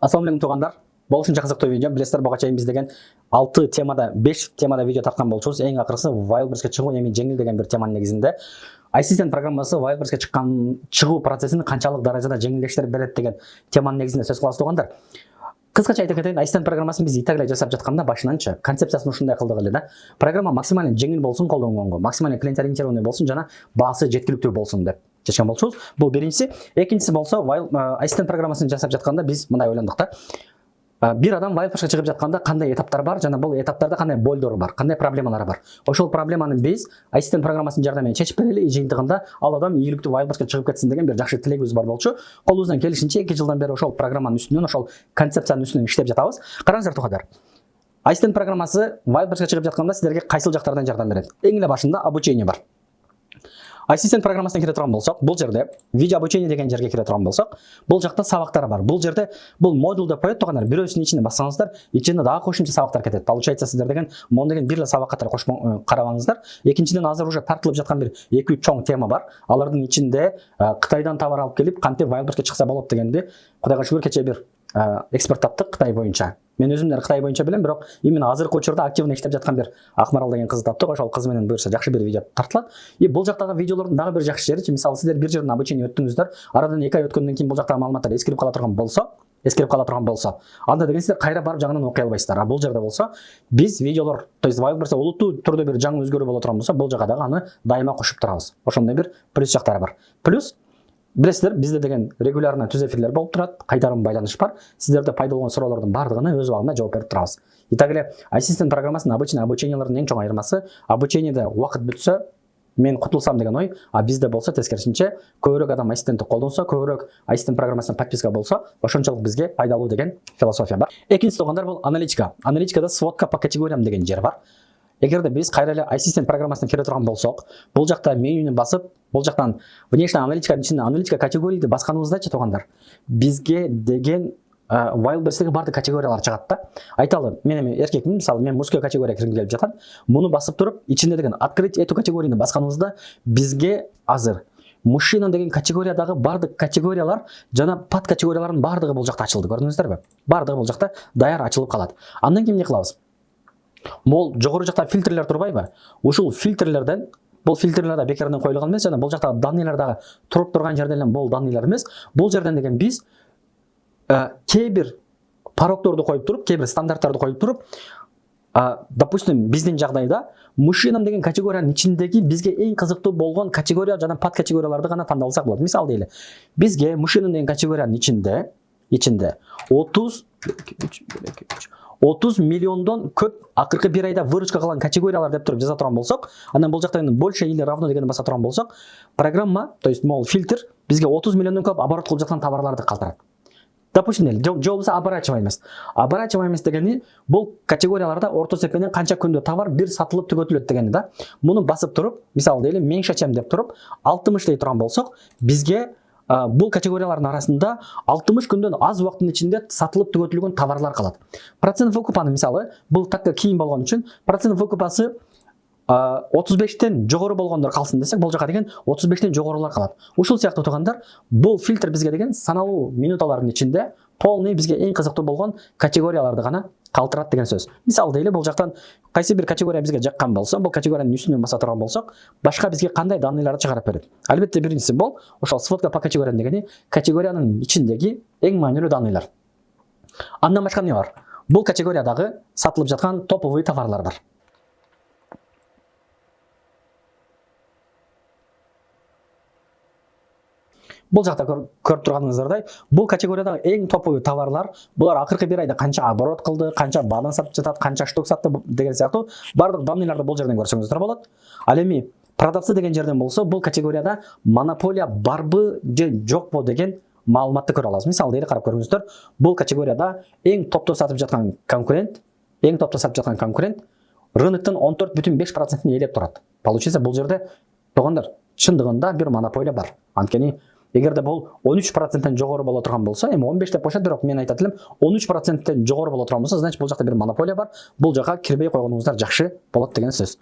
Ассалаумағалейкум туғандар. Бұл үшінші қызықты видео. Білесіздер, бұға чейін біз деген 5 темада видео тартқан болчубуз. Ең ақырысы Wildberriesке чыгуу эми жеңил деген бір теманын негизинде Assistant программасы Wildberriesке чыгуу процессин канчалык даражада жеңилдештирип берет деген теманын негизинде сөз кылабыз туғандар. Кыскача айтып кетейин, Assistant программасын биз Италия жасап жатканда башынанчы концепциясын ушундай кылдык эле да. Программа максимален жеңил болсун, колдонгонго, максимален клиент ориентированный болсун жана баасы жеткиликтүү болсун деп чечкен болчубуз. Бул биринчиси. Экинчиси болсо, Assistant программасын жасап жатканда биз мындай ойлондук да. Бир адам Wildberriesке чыгып жатканда кандай этаптар бар жана бул этаптарда кандай болдор бар, кандай проблемалар бар. Ошол проблеманы биз Assistant программасынын жардамы менен чечип берели, жыйынтыгында ал адам ийгиликтүү Wildberriesке чыгып кетсин деген бир жакшы тилегибиз бар болчу. Колубуздан келишинче 2 жылдан бери ошол программанын үстүнөн, ошол концепциянын үстүнөн иштеп жатабыз. Караңыздар тугадар. Assistant программасы Wildberriesке чыгып жатканда силерге кайсыл жактардан жардам берет? Эң эле башында обучение бар. Assistant программасына кире турган болсок, бул жерде видео обучение деген жерге кире турган болсок, бул жакта сабактар бар. Бул жерде бул модуль деп коет тугандар. Бирөөсүнүн ичине бассаңыздар, ичинде дагы кошумча сабактар кетет. Получается сиздер деген мон деген бир эле сабак катары карабаңыздар. Экинчиден азыр уже тартылып жаткан бир 2-3 чоң тема бар. Алардын ичинде Кытайдан товар алып келип, кантип Wildberriesке чыкса болот дегенди Кудайга шүгүр кече бир эксперт таптык Кытай боюнча. Мен өзүм да Кытай боюнча билем, бирок именно азыркы учурда активно иштеп жаткан бир Акмарал деген кызды таптык. Ошол кыз менен буюрса жакшы бир видео тартылат. И бул жактагы видеолордун дагы бир жакшы жери, мисалы сиздер бир жерден обучение өттүңүздөр, арадан 2 ай өткөндөн кийин бул жактагы маалыматтар эскирип кала турган болсо, анда деген сиздер кайра барып жаңынан окуй албайсыздар. А бул жерде болсо, биз видеолор, то есть Wildberriesте олуттуу түрдө бир жаңы өзгөрүү боло турган болсо, бул жакка дагы аны дайыма кошуп турабыз. Ошондой бир плюс жактары бар. Плюс билесиздер, бизде деген регулярно түз эфирлер болуп турат, кайтарым байланыш бар. Сиздерде пайда болгон суроолордун бардыгына өз убагында жооп берип турабыз. Итак эле Assistant программасынын обычный обучениялардын эң чоң айырмасы, обучениеде убакыт бүтсө мен кутулсам деген ой, а бизде болсо тескерисинче көбүрөөк адам ассистентти колдонсо, көбүрөөк Assistant программасына подписка болсо, ошончолук бизге пайдалуу деген философия бар. Экинчиси тугандар бул аналитика. Аналитикада сводка по категориям деген жер бар. Эгерде биз кайра эле Assistant программасына кире турган болсок, бул жакта менюны басып, бул жактан внешняя аналитиканын ичинде аналитика категорийди басканыбыздачы тугандар, бизге деген Wildberries'теги бардык категориялар чыгат да. Айталы, мен эми эркекмин, мисалы мен мужской категория киргим келип жатат. Муну басып туруп, ичинде деген открыть эту категорияны басканыбызда бизге азыр мужчина деген категориядагы бардык категориялар жана под категориялардын бардыгы бул жакта ачылды. Көрдүңүздөрбү? Бардыгы бул жакта даяр ачылып калат. Андан кийин эмне кылабыз? Бул жогору жакта фильтрлер турбайбы? Ушул фильтрлерден, бул фильтрлер да бекерден коюлган эмес, жана бул жакта данныйлар дагы туруп турган жерден эле бул данныйлар эмес. Бул жерден деген биз кээ бир порогдорду коюп туруп, кээ бир стандарттарды коюп туруп, допустим, биздин жагдайда мужчина деген категориянын ичиндеги бизге эң кызыктуу болгон категория жана под категорияларды гана тандалсак болот. Мисалы дейли, бизге мужчина деген категориянын ичинде 30 миллиондон көп акыркы бир айда выручка кылган категориялар деп туруп жаза турган болсок, андан бул жакта больше или равно дегенди баса турган болсок, программа, то есть мол фильтр бизге 30 миллиондон көп оборот кылып жаткан товарларды калтырат. Допустим, жобуса оборачиваемость дегени бул категорияларда орто эсепенен канча күндө товар бир сатылып түгөтүлөт дегени да. Муну басып туруп, мисалы дейли, мен шачам деп туруп 60 дей турган болсок, бизге бул категориялардын арасында 60 күндөн аз убакыттын ичинде сатылып түгөтүлгөн товарлар калат. Процент выкупаны мисалы, бул такта кийин болгон үчүн процент выкупасы 35тен жогору болгондор калсын десек, бул жака деген 35тен жогорулар калат. Ушул сыяктуу тугандар, бул фильтр бизге деген саналуу минуталардын ичинде полный бизге эң кызыктуу болгон категорияларды гана калтырат деген сөз. Мисалы дейли, бул жактан кайсы бир категория бизге жаккан болсо, бул категориянын үстүнөн баса турган болсок, башка бизге кандай данныйларды чыгарып берет? Албетте биринчиси бул ошол сводка по категориям дегени категориянын ичиндеги эң маанилүү данныйлар. Андан башка эмне бар? Бул категориядагы сатылып жаткан топовый товарлар бар. Бул жакта көрүп турганыңыздардай, бул категориядагы эң топовый товарлар, булар акыркы бир айда канча оборот кылды, канча бадан сатып жатат, канча штук сатты деген сыяктуу бардык данныйларды бул жерден көрсөңүздөр болот. Ал эми продавцы деген жерден болсо, бул категорияда монополия барбы же жокпу деген маалыматты көрө алабыз. Мисалы дейли, карап көрүңүздөр, бул категорияда эң топтоо сатып жаткан конкурент рыноктон 14,5% ээлеп турат. Получается, бул жерде тугандар чындыгында бир монополия бар. Анткени эгерде бул 13%тен жогору боло турган болсо, эми 15 деп коюшат, бирок мен айтат элем, 13%тен жогору боло турган болсо, значит бул жакта бир монополия бар. Бул жака кирбей койгонуңуздар жакшы болот деген сөз.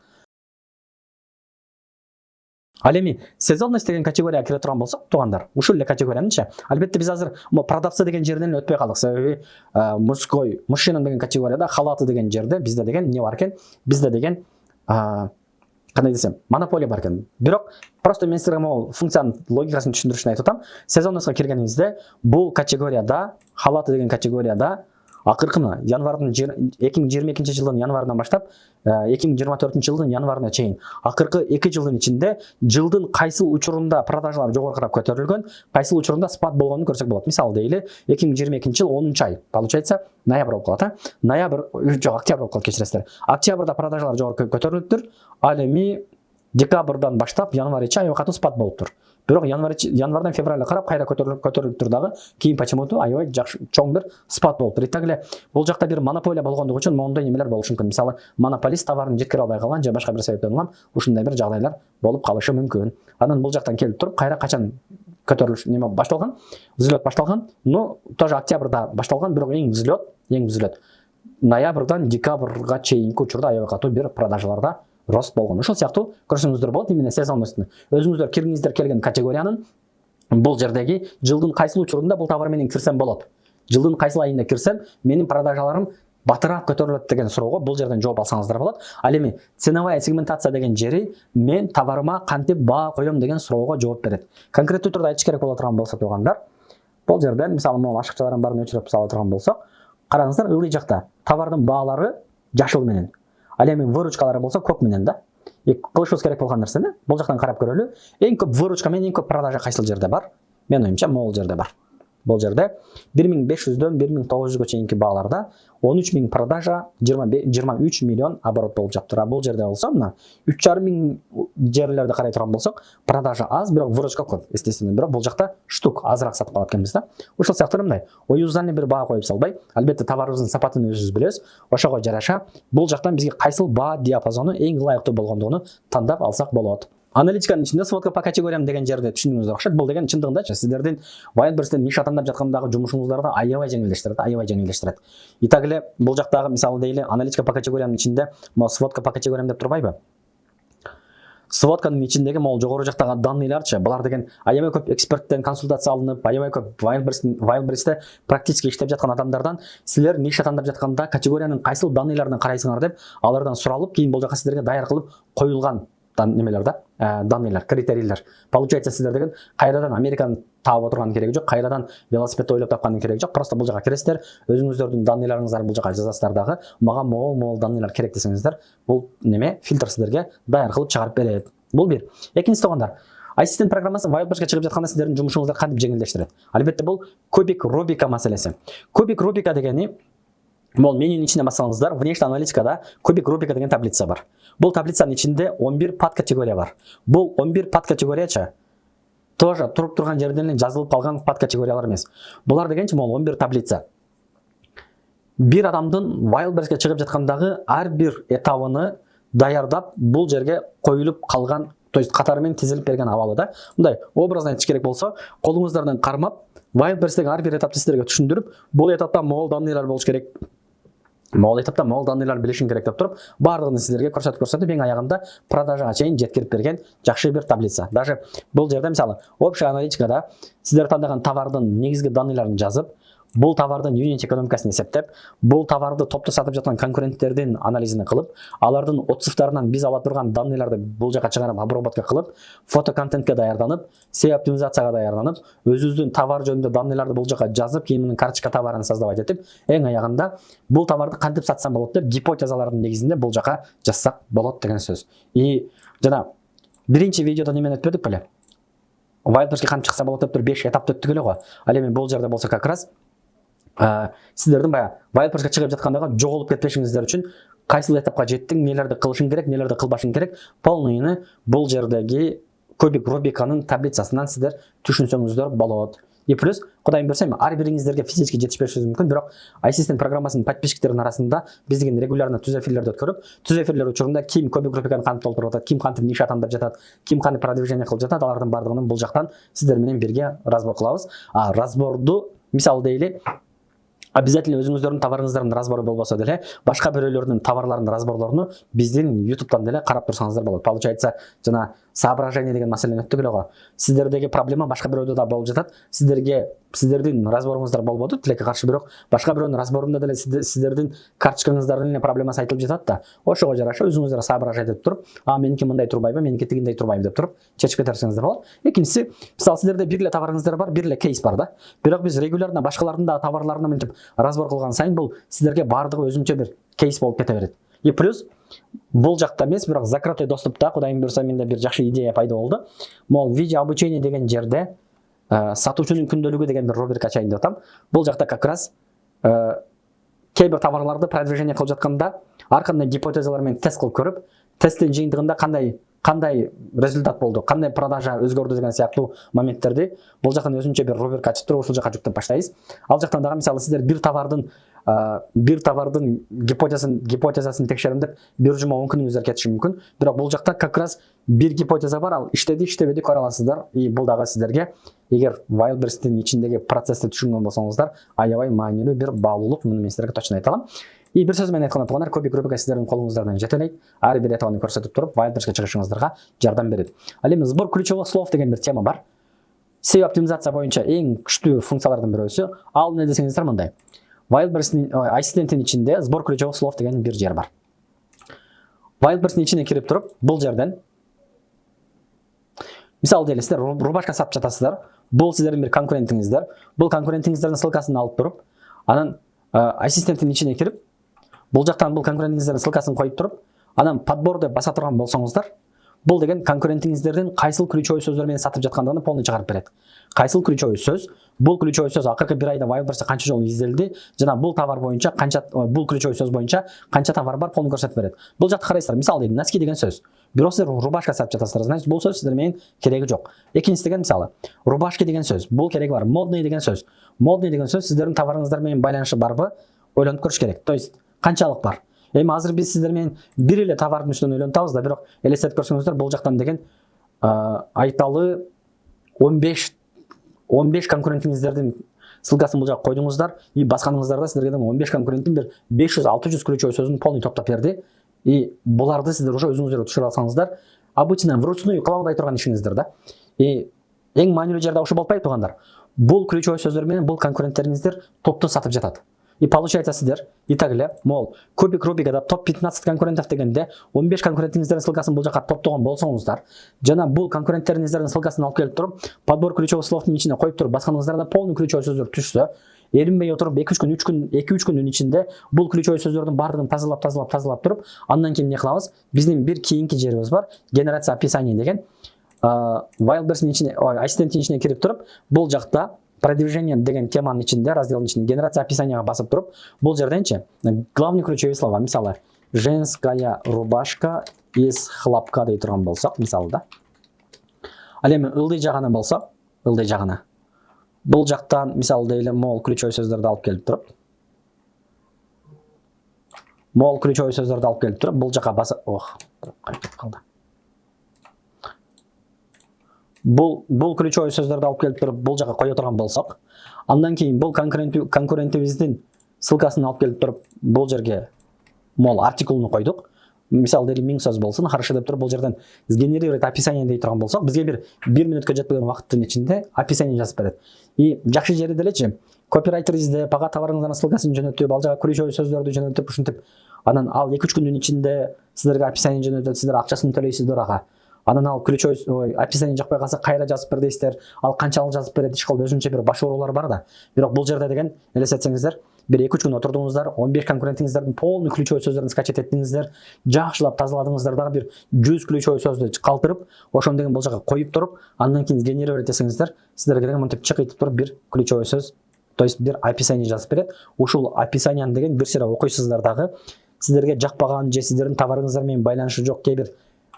Ал эми сезонность деген категорияга кире турган болсок, туугандар, ушул эле категориянычы. Албетте биз азыр продавца деген жерден өтпөй калдык. Себеби мужской, мужчина деген категорияда, халаты деген жерде бизде деген эмне бар экен? Бизде деген кандай десем, монополия бар экен. Бирок просто мен силерге могул функциянын логикасын түшүндүрүш үчүн айтып атам. Сезонностько киргенибизде бул категорияда, халаты деген категорияда акыркы январдын 2022 жылдын январынан баштап 2024 жылдын январына чейин акыркы 2 жылдын ичинде жылдын кайсыл учурунда продажалар жогоркурап көтөрүлгөн, кайсыл учурунда спад болгонун көрсөк болот. Мисалы дейли 2022 жыл 10 ай, получается ноябрь болуп калат, ноябрь жок, октябрь болуп калат, кечиресиздер. Октябрда продажалар жогорку көтөрүлүптүр. Ал эми декабрдан баштап январь-чейин аябай катуу спад болуптур. Бирок январдан февралга карап кайра көтөрүлүптүр дагы. Кийин почему-то аябай жакшы чоң бир спад болуптур. Так эле бул жакта бир монополия болгондугу үчүн моундай немелер болушу мүмкүн. Мисалы, монополист товарын жеткире албай калган же башка бир себептен улам ушундай бир жагдайлар болуп калышы мүмкүн. Анан бул жактан келип туруп кайра качан көтөрүлүш неме башталган? Взлет башталган. Ну, тоже октябрда башталган, бирок эң взлет ноябрдан декабрга чейинки учурда аябай катуу бир продажаларда рост болгон. Ушул сыяктуу көрсөңүздөр болот. Именно сезонностьту өзүңүздөр киргиңиздер келген категориянын бул жердеги жылдын кайсыл учурунда бул товар менен кирсем болот, жылдын кайсыл айында кирсем менин продажаларым батыраак көтөрүлөт деген суроого бул жерден жооп алсаңыздар болот. Ал эми ценовая сегментация деген жери мен товарыма кантип баа коём деген суроого жооп берет. Конкреттүү түрдө айтыш керек боло турган болсо туугандар, бул жерден мисалы могу ашыкчалардын баарын өчүрүп сала турган болсок, караңыздар, ылдый жакта товардын баалары жашыл менен, ал эми выручкалары болсо көк менен да. Кылышыбыз керек болгон нерсени бул жактан карап көрөлү. Эң көп выручка менен эң көп продажа кайсыл жерде бар? Мен оюмча могул жерде бар. Бул жерде 1500дөн 1900га чейинки бааларда 13 000 продажа, 23 миллион оборот болуп жатыр. Бул жерде болсо мына 3,5 миң жерлерди карай турган болсок, продажа аз, бирок выручка көп. Естественно, бирок бул жакта штук азыраак сатып алат экенбиз да. Ошол сыяктуу мындай оюздан бир баа коюп салбай, албетте товарыбыздын сапатын өзүбүз билебиз. Ошого жараша бул жактан бизге кайсыл баа диапазону эң ылайыктуу болгондугуну тандап алсак болот. Аналитиканын ичинде сводка по категориям деген жерде түшүндүңүздөр окшойт. Бул деген чындыгындачы сиздердин Wildberries'тен ниша тандап жаткандагы жумушуңуздарды аябай жеңилдештирет. Так эле бул жактагы мисалы дейли аналитика по категориянын ичинде сводка по категориям деп турбайбы? Сводканын ичиндеги могул жогору жактагы данныйларчы, булар деген аябай көп эксперттен консультация алынып, аябай көп Wildberries'те практически иштеп жаткан адамдардан силер ниша тандап жатканда категориянын кайсыл данныйларын карайсыңар деп алардан суралып, кийин бул жака сиздерге даяр кылып коюлган немелер да, данныйлар, критерийлер. Получается, сиздер деген кайрадан Американы таап отурган кереги жок, кайрадан велосипедти ойлоп тапкандын кереги жок. Просто бул жака киресиздер, өзүңүздөрдүн данныйларыңыздарды бул жака жазасыздар дагы. Мага могул данныйлар керек десеңиздер, бул неме фильтр сиздерге даяр кылып чыгарып берет. Бул бир. Экинчиси туугандар, ассистент программасы Wildberries'ке чыгып жатканда сиздердин жумушуңузду кантип жеңилдештирет? Албетте бул кубик Рубика маселеси. Кубик Рубика дегени мол менюнун ичине бассаңыздар, внешний аналитикада кубик Рубика деген таблица бар. Бул таблицанын ичинде 11 подкатегория бар. Бул 11 подкатегорияча тоже туруп турган жерден эле жазылып калган подкатегориялар эмес. Булар дегенчи мол 11 таблица. Бир адамдын Wildberries'ке чыгып жаткандагы ар бир этабыны даярдап бул жерге коюлуп калган, то есть катары менен тизилип берген абалы да. Мындай образно айтыш керек болсо, колуңуздардан кармап Wildberries'теги ар бир этапты сиздерге түшүндүрүп, бул этапта могул данныйлар болуш керек, могул этапта могул данныйлар билишиң керек деп туруп, баардыгын сиздерге көрсөтүп эң аягында продажага чейин жеткирип берген жакшы бир таблица. Даже бул жерде мисалы общая аналитикада сиздер тандаган товардын негизги данныйларын жазып, бул товардын юнит экономикасын эсептеп, бул товарды топту сатып жаткан конкуренттердин анализин кылып, алардын отзывдарынан биз ала турган данныйларды бул жака чыгарып обработка кылып, фото контентке даярданып, SEO оптимизацияга даярданып, өзүбүздүн товар жөнүндө данныйларды бул жака жазып, кийин мунун карточка товарын создавать этип, эң аягында бул товарды кантип сатсам болот деп гипотезалардын негизинде бул жака жазсак болот деген сөз. И жана биринчи видеодо немени өтпөдүк беле? Wildberries'ке кантип чыкса болот деп 5 этапты өттүк эле го. Ал эми бул жерде болсо как раз сиздердин баягы Wildberries'ке чыгып жаткандагы жоголуп кетпешиңиздер үчүн кайсыл этапка жеттиң, нелерди кылышың керек, нелерди кылбашың керек, полныйны бул жердеги кубик Рубиканын таблицасынан сиздер түшүнсөңүздөр болот. И плюс, кудайым берсем, ар бириңиздерге физически жетишпешиңиз мүмкүн, бирок ассистент программасынын подписчиктеринин арасында биз деген регулярно түз эфирлерди өткөрүп, түз эфирлер учурунда ким кубик Рубиканы кантип толтуруп атат, ким кантип ниша тандап жатат, ким кантип продвижение кылып жатат, алардын баардыгын бул жактан сиздер менен бирге разбор кылабыз. Разборду мисалы дейли обязательно өзүңүздөрдүн товарыңыздардын разбору болбосо деле, башка бирөөлөрдүн товарларынын разборлоруну биздин YouTube'дан деле карап турсаңыздар болот. Получается, жана соображение деген маселени өттүк эле го. Сиздердеги проблема башка бирөөдө да болуп жатат. Сиздердин разборуңуздар болбоду, тилекке каршы, бирок башка бирөөнүн разборунда деле сиздердин карточкаңыздардын эле проблемасы айтылып жатат да. Ошого жараша өзүңүздөр соображать этип туруп, меники мындай турбайбы, меники тигиндей турбайбы деп туруп чечип кетерсиңиздер болот. Экинчиси, мисалы сиздерде бир эле товарыңыздар бар, бир эле кейс бар да. Бирок биз регулярно башкалардын да товарларына мынтип разбор кылган сайын бул сиздерге бардыгы өзүнчө бир кейс болуп кете берет. И плюс бул жакта эмес, бирок закрытый доступта Кудайым буйрса менде бир жакшы идея пайда болду. Мол, видео обучение деген жерде сатуучунун күндөлүгү деген бир рубрика ачайын деп атам. Бул жакта как раз кээ бир товарларды продвижение кылып жатканда ар кандай гипотезалар менен тест кылып көрүп, тесттин жыйынтыгында кандай результат болду, кандай продажа өзгөрдү деген сыяктуу моменттерди бул жактан өзүнчө бир рубрика ачып туруп ушул жака жүктөп баштайбыз. Ал жактан дагы мисалы сиздер бир товардын гипотезасын текшерим деп бир жума 10 күнүңүздөр кетиши мүмкүн. Бирок бул жакта как раз бир гипотеза бар, ал иштебеди көрө аласыздар. И бул дагы сиздерге, эгер Wildberries'тин ичиндеги процессти түшүнгөн болсоңуздар, аябай маанилүү бир баалуулук, муну мен сиздерге точно айта алам. И бир сөз менен айтканда туугандар, көбүк рубрика сиздердин колуңуздардан жетелейт. Ар бир этабын көрсөтүп туруп, Wildberries'ке чыгышыңыздарга жардам берет. Ал эми сбор ключевых слов деген бир тема бар. SEO оптимизация боюнча эң күчтүү функциялардын бирөөсү. Ал эмне десеңиздер мындай. Wildberries'тин ассистенттин ичинде сбор ключевых слов деген бир жер бар. Wildberries'тин ичине кирип туруп, бул жерден мисалы деле сиздер рубашка сатып жатасыздар. Бул сиздердин бир конкурентиңиздер. Бул конкурентиңиздердин ссылкасын алып туруп, анан ассистенттин ичине кирип, бул жактан бул конкурентиңиздердин ссылкасын коюп туруп, анан подбор деп баса турган болсоңуздар, бул деген конкурентиңиздердин кайсыл ключевой сөздөр менен сатып жаткандыгын полный чыгарып берет. Кайсыл ключевой сөз, бул ключевой сөз акыркы бир айда Wildberries'те канча жолу изделди, жана бул товар боюнча бул ключевой сөз боюнча канча товар бар, полный көрсөтүп берет. Бул жакта карайсыздар, мисалы дейм, носки деген сөз. Бирок сиздер рубашка сатып жатасыздар, значит бул сөз сиздер менен кереги жок. Экинчиси деген мисалы, рубашки деген сөз, бул кереги бар. Модный деген сөз. Модный деген сөз сиздердин товарыңыздар менен байланышы барбы, ойлонуп көрүш керек. То есть канчалык бар. Эми азыр биз сиздер менен бир эле товардын үстүнөн ойлонуп атабыз да, бирок элестетип көрсөңүздөр, бул жактан деген айталы 15 конкурентиңиздердин ссылкасын бул жака койдуңуздар, и басканыңыздарда сиздерге 15 конкуренттин бир 500-600 ключевой сөзүн полный топтоп берди. И буларды сиздер уже өзүңүздөр түшүрүп алсаңыздар, обычно вручную кылабай турган ишиңиздер да. И эң маанилүү жерде ошо болуп атпайбы туугандар? Бул ключевой сөздөр менен бул конкуренттериңиздер топту сатып жатат. И получается сиздер итак эле, мол, көбүк рубрикада топ 15 конкурентов дегенде 15 конкурентиңиздердин ссылкасын бул жака топтогон болсоңуздар, жана бул конкуренттериңиздердин ссылкасын алып келип туруп, подбор ключевых словдун ичине коюп туруп басканыңыздарда полный ключевой сөздөр түшсө, эринбей отуруп 2-3 күндүн ичинде бул ключевой сөздөрдүн баардыгын тазалап туруп, андан кийин эмне кылабыз? Биздин бир кийинки жерибиз бар, генерация описаний деген. Wildberries'тин ичине, ассистенттин ичине кирип туруп, бул жакта продвижение деген теманын ичинде, разделдын ичинде генерация описанияга басып туруп, бул жерденчи главный ключевые слова, мисалы женская рубашка из хлопка дей турган болсок, мисалы да. Ал эми ылдый жагына болсо, ылдый жагына бул жактан мисалы дейле мол ключевой сөздөрдү алып келип туруп, бул жака басып, кайтып калды. Бул ключевой сөздөрдү алып келип туруп, бул жака кое турган болсок, андан кийин бул конкурентибиздин ссылкасын алып келип туруп, бул жерге мол артиклны койдук. Мисалы дейле 1000 сөз болсун, хорошо деп туруп, бул жерден сгенерировать описание дей турган болсок, бизге бир мүнөткө жетпеген убакыттын ичинде описание жазып берет. И жакшы жери делечи, копирайтер издеп, ага товарыңыздын ссылкасын жөнөтүп, ал жака ключевой сөздөрдү жөнөтүп, ушинтип, анан ал 2-3 күндүн ичинде сиздерге описание жөнөтөт, сиздер акчасын төлөйсүздөр ага. Анан ал ключевой описание жакпай калса кайра жазып бер дейсиздер. Ал канчалык жазып берет, иш кылып өзүнчө бир баш оорулар бар да. Бирок бул жерде деген элестетсеңиздер, бир 2-3 күн отурдуңуздар, 15 конкурентиңиздердин полный ключевой сөздөрүн скачать эттиңиздер, жакшылап тазаладыңыздар, дагы бир 100 ключевой сөздү калтырып, ошону деген бул жака коюп туруп, андан кийин сгенерировать этсеңиздер, сиздерге деген мынтип чыкытып туруп бир ключевой сөз, то есть бир описание жазып берет. Ушул описанияны деген бир сыйра окуйсуздар дагы, сиздерге жакпаган же сиздердин товарыңыздар менен байланышы жок кээ бир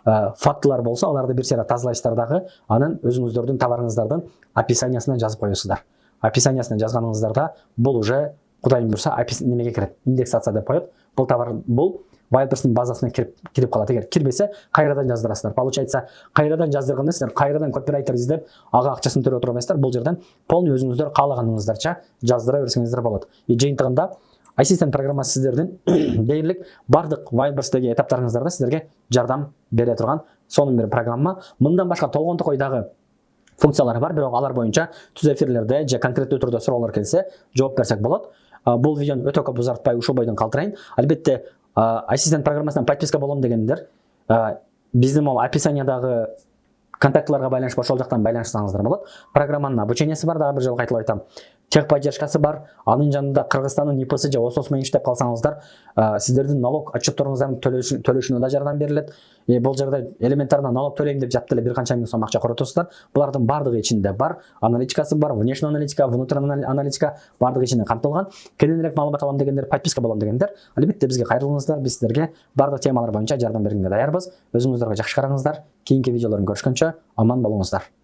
фактылар болсо, аларды бир сыйра тазалайсыздар дагы, анан өзүңүздөрдүн товарыңыздардын описаниясына жазып коесуздар. Описаниясына жазганыңыздарда бул уже Кудайым буйрса немеге кирет, индексация деп коет. Бул товар, бул Wildberries'тин базасына кирип калат. Эгер кирбесе, кайрадан жаздырасыздар. Получается, кайрадан жаздырганда сиздер кайрадан копирайтер издеп, ага акчасын төлөп отура эместер. Бул жерден полный өзүңүздөр каалаганыңыздарча жаздыра берсеңиздер болот. И жыйынтыгында ассистент программасы сиздердин дээрлик бардык Wildberries'теги этаптарыңыздарда сиздерге жардам бере турган сонун бир программа. Мындан башка толгондук ойдагы функциялары бар, бирок алар боюнча түз эфирлерде же конкреттүү түрдө суроолор келсе жооп берсек болот. Бул видеону өтө көп узартпай ушул бойдон калтырайын. Албетте ассистент программасынан подписка болом дегендер биздин могу описаниядагы контактыларга байланыш ошол жактан байланышсаңыздар болот. Программанын обучениясы бар, дагы бир жолу кайталап айтам. Техподдержкасы бар. Анын жанында Кыргызстандын ИПС же ОСОС менен иштеп калсаңыздар, сиздердин налог отчетторуңуздардын төлөшүнө да жардам берилет. Бул жерде элементарно налог төлөйм деп жап деле бир канча миң сом акча коротосуздар. Булардын бардыгы ичинде бар. Аналитикасы бар, внешний аналитика, внутренний аналитика бардыгы ичинде камтылган. Кененирээк маалымат алам дегендер, подписка болом дегендер, албетте бизге кайрылыңыздар. Биз сиздерге бардык темалар боюнча жардам бергенге даярбыз. Өзүңүздөргө жакшы караңыздар. Кийинки видеолордон көрүшкөнчө аман болуңуздар.